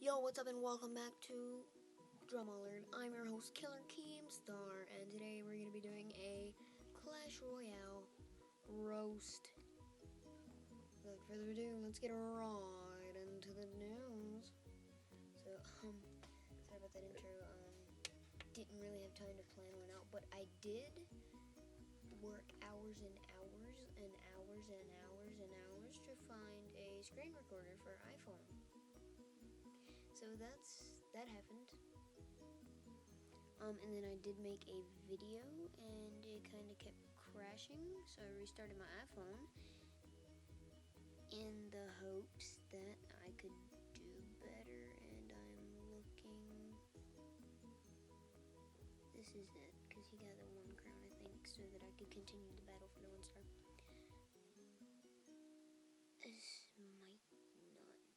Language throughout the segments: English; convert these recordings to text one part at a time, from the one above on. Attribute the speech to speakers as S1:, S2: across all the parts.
S1: Yo, what's up and welcome back to Drum Alert. I'm your host, Killer Keemstar, and today we're going to be doing a Clash Royale roast. Without further ado, let's get right into the news. So, sorry about that intro. Didn't really have time to plan one out, but I did work hours and hours and hours and hours and hours to find a screen recorder for iPhone. So that happened. And then I did make a video and it kind of kept crashing, so I restarted my iPhone in the hopes that I could do better, and I'm looking. This is it, because he got the 1 crown, I think, so that I could continue the battle for the 1 star. This might not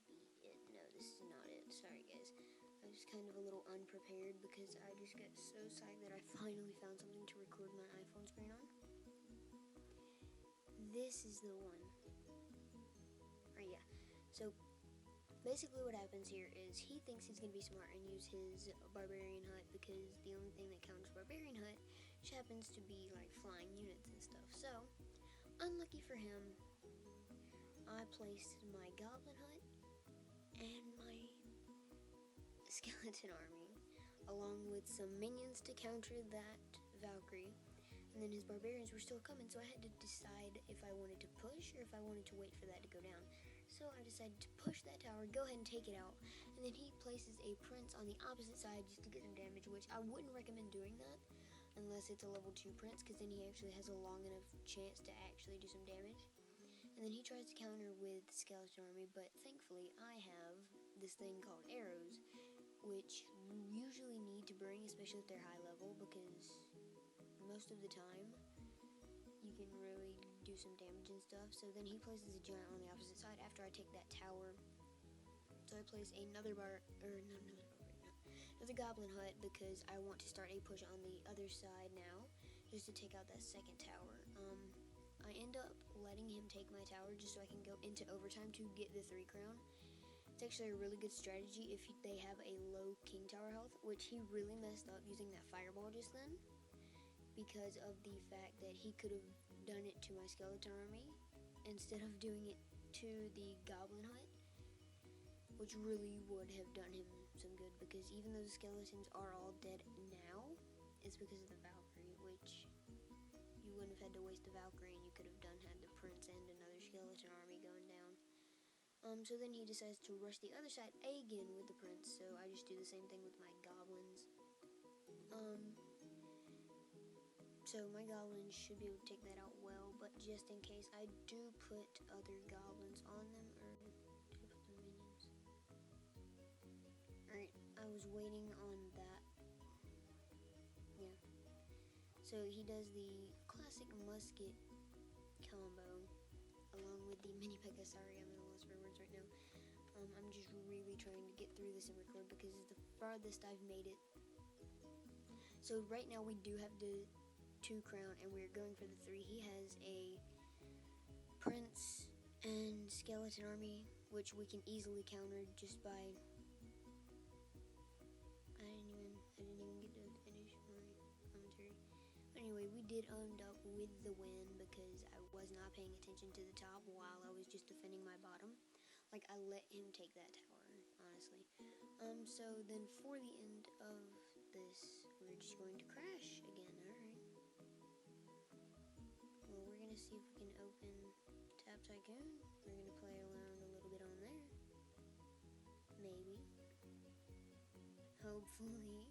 S1: be it. No, this is not it. Sorry, guys. I was kind of a little unprepared because I just got so psyched that I finally found something to record my iPhone screen on. This is the one. Right, yeah. So, basically what happens here is he thinks he's going to be smart and use his Barbarian Hut because the only thing that counts Barbarian Hut just happens to be, like, flying units and stuff. So, unlucky for him, I placed my Goblin Hut and my Skeleton Army, along with some minions to counter that Valkyrie. And then his barbarians were still coming, so I had to decide if I wanted to push or if I wanted to wait for that to go down. So I decided to push that tower, go ahead and take it out, and then he places a prince on the opposite side just to get some damage, which I wouldn't recommend doing that unless it's a level 2 prince, because then he actually has a long enough chance to actually do some damage. And then he tries to counter with Skeleton Army, but thankfully I have this thing called arrows, which you usually need to bring, especially if they're high level, because most of the time you can really do some damage and stuff. So then he places a giant on the opposite side after I take that tower. So I place another another Goblin Hut because I want to start a push on the other side now, just to take out that second tower. I end up letting him take my tower just so I can go into overtime to get the 3 crown. It's actually a really good strategy if they have a low King Tower health, which he really messed up using that fireball just then, because of the fact that he could have done it to my Skeleton Army instead of doing it to the Goblin Hut, which really would have done him some good, because even though the skeletons are all dead now, it's because of the Valkyrie, which you wouldn't have had to waste the Valkyrie, and you could have had the Prince and another Skeleton Army going down. So then he decides to rush the other side again with the Prince, so I just do the same thing with my Goblins. So my Goblins should be able to take that out well, but just in case, I do put other Goblins on them, or do I put the minions? Alright, I was waiting on that. Yeah. So he does the classic musket combo along with the mini P.E.K.K.A. Sorry, I'm at a loss for words right now. I'm just really trying to get through this and record because it's the farthest I've made it. So right now we do have the 2 crown and we're going for the 3. He has a Prince and Skeleton Army, which we can easily counter just by... I didn't even get to finish my commentary. Anyway, we did end up with the win because I was not paying attention to the top while I was just defending my bottom. Like, I let him take that tower, honestly. So then for the end of this, we're just going to crash again, alright. Well, we're going to see if we can open Tap Tycoon. We're going to play around a little bit on there. Maybe. Hopefully.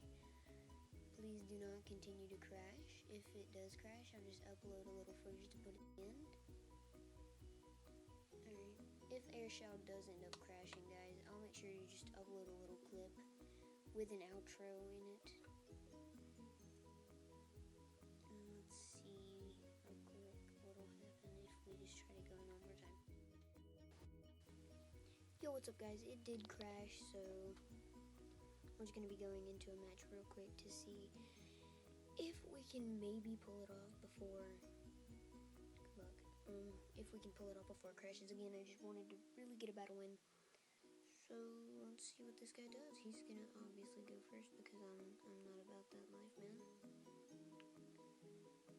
S1: Please do not continue to crash. If it does crash, I'll just upload a little footage to put at the end. Alright. If Airshout does end up crashing, guys, I'll make sure to just upload a little clip with an outro in it. And let's see real quick what'll happen if we just try to go one more time. Yo, what's up, guys? It did crash, so I'm just going to be going into a match real quick to see if we can maybe pull it off before... Good luck. If we can pull it off before it crashes again. I just wanted to really get a battle win. So let's see what this guy does. He's gonna obviously go first because I'm not about that life, man.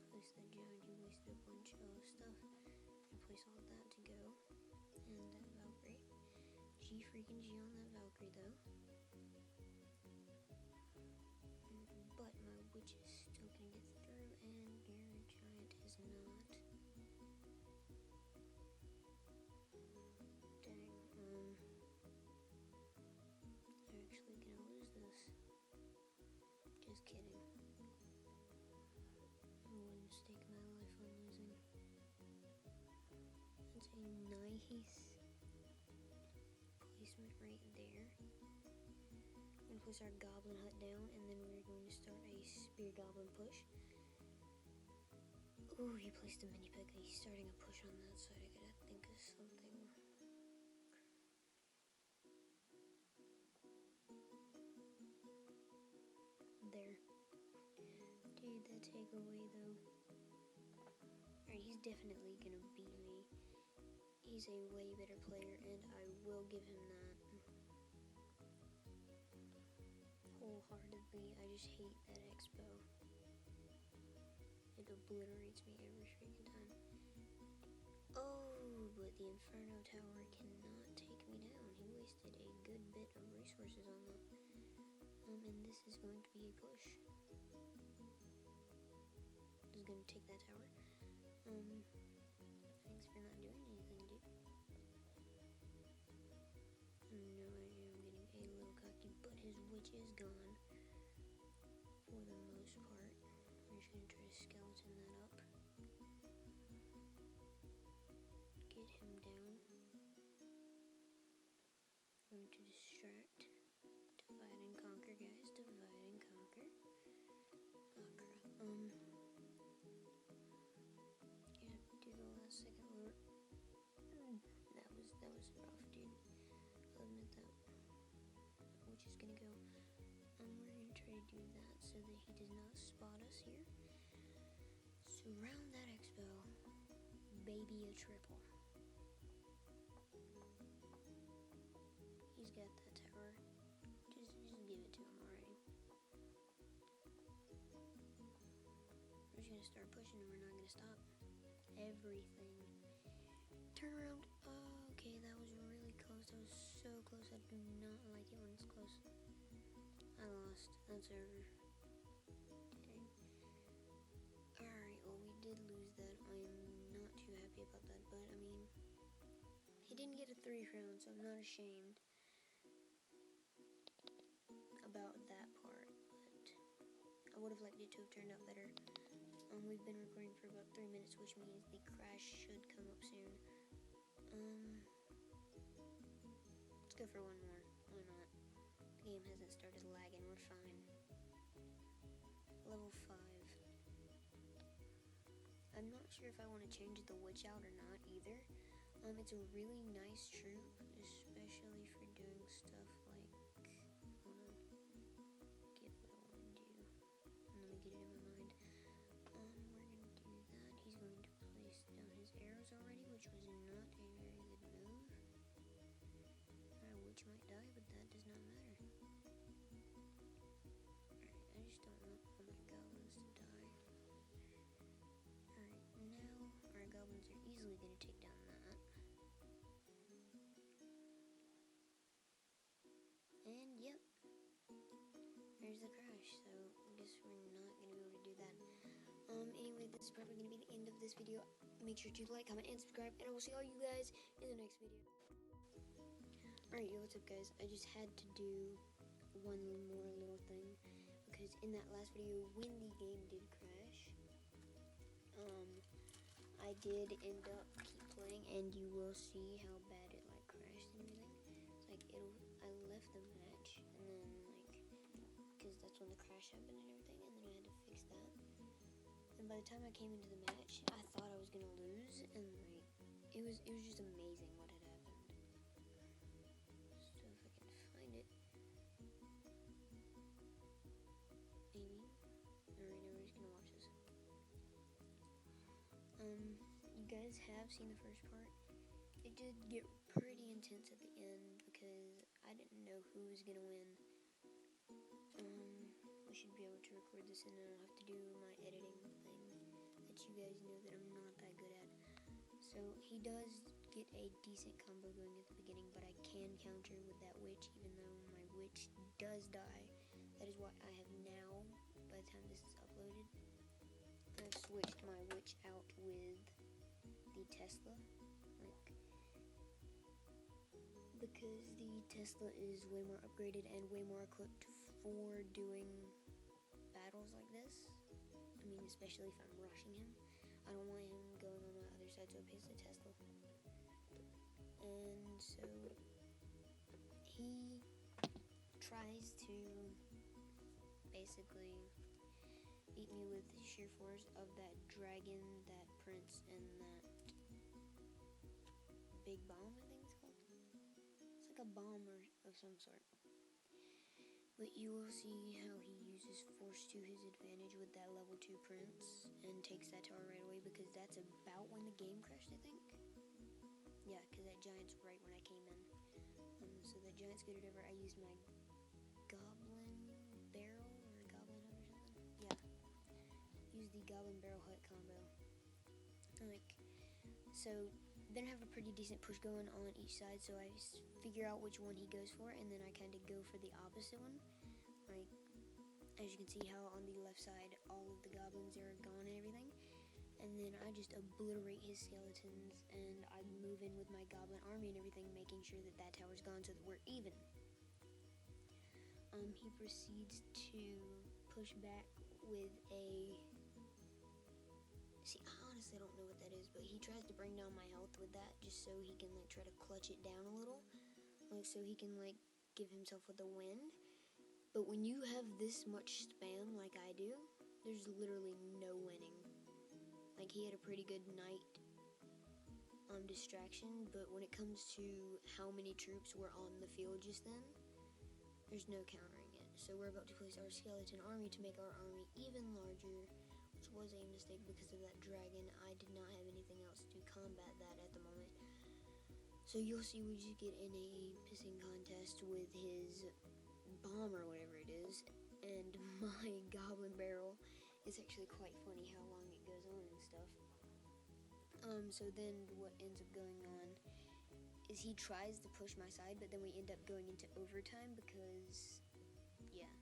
S1: Place that giant. You wasted a bunch of stuff. And place all that to go. And that Valkyrie. G freaking G on that Valkyrie though. But my witch is still gonna get through, and your giant is not. Dang. They're actually gonna lose this. Just kidding. I wouldn't stake my life on losing. That's a nice placement right there. We're gonna place our goblin hut down, and then we're going to start a spear goblin push. Ooh, he placed a mini peg. He's starting a push on that side. I gotta think of something. There. Dude, that takeaway though. Alright, he's definitely gonna beat me. He's a way better player, and I will give him that. Wholeheartedly, I just hate that expo. It obliterates me every freaking time. Oh, but the Inferno Tower cannot take me down. He wasted a good bit of resources on that. And this is going to be a push. This is going to take that tower. Thanks for not doing anything, dude. No idea, I'm getting a little cocky, but his witch is gone. For the most part. I'm just gonna try to skeleton that up. Get him down. I'm going to distract. Divide and conquer, guys. Divide and conquer. Oh crap. Yeah, do the last second lure. That was rough, dude. I'll admit that. Which is gonna go. We're gonna try to do that so that he does not spot us here. Surround that expo. Baby a triple. He's got that tower. Just give it to him already. We're just gonna start pushing and we're not gonna stop. Everything. Turn around. Oh, okay, that was really close. That was so close. I do not like it when it's close. I lost. That's over. Dang. Alright, well, we did lose that. I am not too happy about that, but I mean, he didn't get a 3 crown, so I'm not ashamed about that part, but I would have liked it to have turned out better. We've been recording for about 3 minutes, which means the crash should come up soon. Let's go for one more. Why not? The game hasn't started lagging. We're fine. Level 5. I'm not sure if I want to change the witch out or not either. It's a really nice troop, especially for doing stuff like, hold on, get what I want to do. Let me get it in my mind. We're gonna do that. He's going to place down his arrows already, which was not a very good move. My witch might die, but that does not matter. Alright, I just don't want all my goblins to die. Alright, now our goblins are easily going to take down that. And yep, there's the crash, so I guess we're not going to be able to do that. Anyway, this is probably going to be the end of this video. Make sure to like, comment, and subscribe, and I will see all you guys in the next video. Alright, yo, what's up, guys? I just had to do one more little thing, because in that last video, when the game did crash, I did end up keep playing, and you will see how bad it, like, crashed and everything. It's like, I left the match, and then, like, because that's when the crash happened and everything, and then I had to fix that. And by the time I came into the match, I thought I was gonna lose, and, like, it was just amazing what had happened. So if I can find it. Maybe. Alright, now we're just gonna watch this. You guys have seen the first part. It did get pretty intense at the end because know who's gonna win. We should be able to record this and I don't have to do my editing thing that you guys know that I'm not that good at. So he does get a decent combo going at the beginning, but I can counter with that witch, even though my witch does die. That is why I have now, by the time this is uploaded, I've switched my witch out with the Tesla, because the Tesla is way more upgraded and way more equipped for doing battles like this. I mean, especially if I'm rushing him. I don't want him going on my other side, so I place the Tesla. And so he tries to basically beat me with sheer force of that dragon, that prince, and that big bomb, I think it's called. It's like a bomb of some sort. But you will see how he uses force to his advantage with that level 2 prince and takes that tower right away, because that's about when the game crashed, I think. Yeah, because that giant's right when I came in. So the giant scooted over. I used my goblin barrel or goblin hut or something. Yeah, use the goblin barrel hut combo. So then I have a pretty decent push going on each side, so I figure out which one he goes for, and then I kind of go for the opposite one. As you can see how on the left side all of the goblins are gone and everything, and then I just obliterate his skeletons, and I move in with my goblin army and everything, making sure that that tower's gone so that we're even. He proceeds to push back with a... See, I honestly don't know what that is, but he tries to bring down my health with that, just so he can, try to clutch it down a little. So he can, give himself with the wind. But when you have this much spam like I do, there's literally no winning. He had a pretty good knight distraction, but when it comes to how many troops were on the field just then, there's no countering it. So we're about to place our skeleton army to make our army even larger, which was a mistake because of that dragon. I did not have anything else to combat that at the moment. So you'll see we just get in a pissing contest with his bomb or whatever it is, and my goblin barrel. It's actually quite funny how long it goes on and stuff. So then what ends up going on is he tries to push my side, but then we end up going into overtime because, yeah.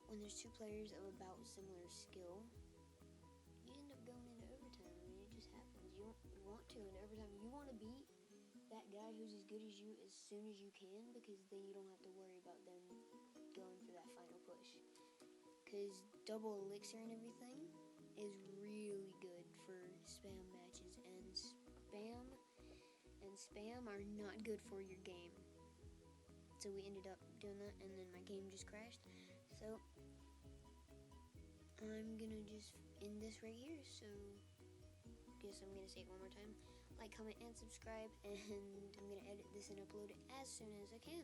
S1: When there's two players of about similar skill, you end up going into overtime. I mean, it just happens. You want to in overtime. You want to beat that guy who's as good as you as soon as you can, because then you don't have to worry about them going for that final push. Because double elixir and everything is really good for spam matches, and spam are not good for your game. So we ended up doing that, and then my game just crashed. So I'm gonna just end this right here. So guess I'm gonna say it one more time. Like, comment, and subscribe, and I'm gonna edit this and upload it as soon as I can.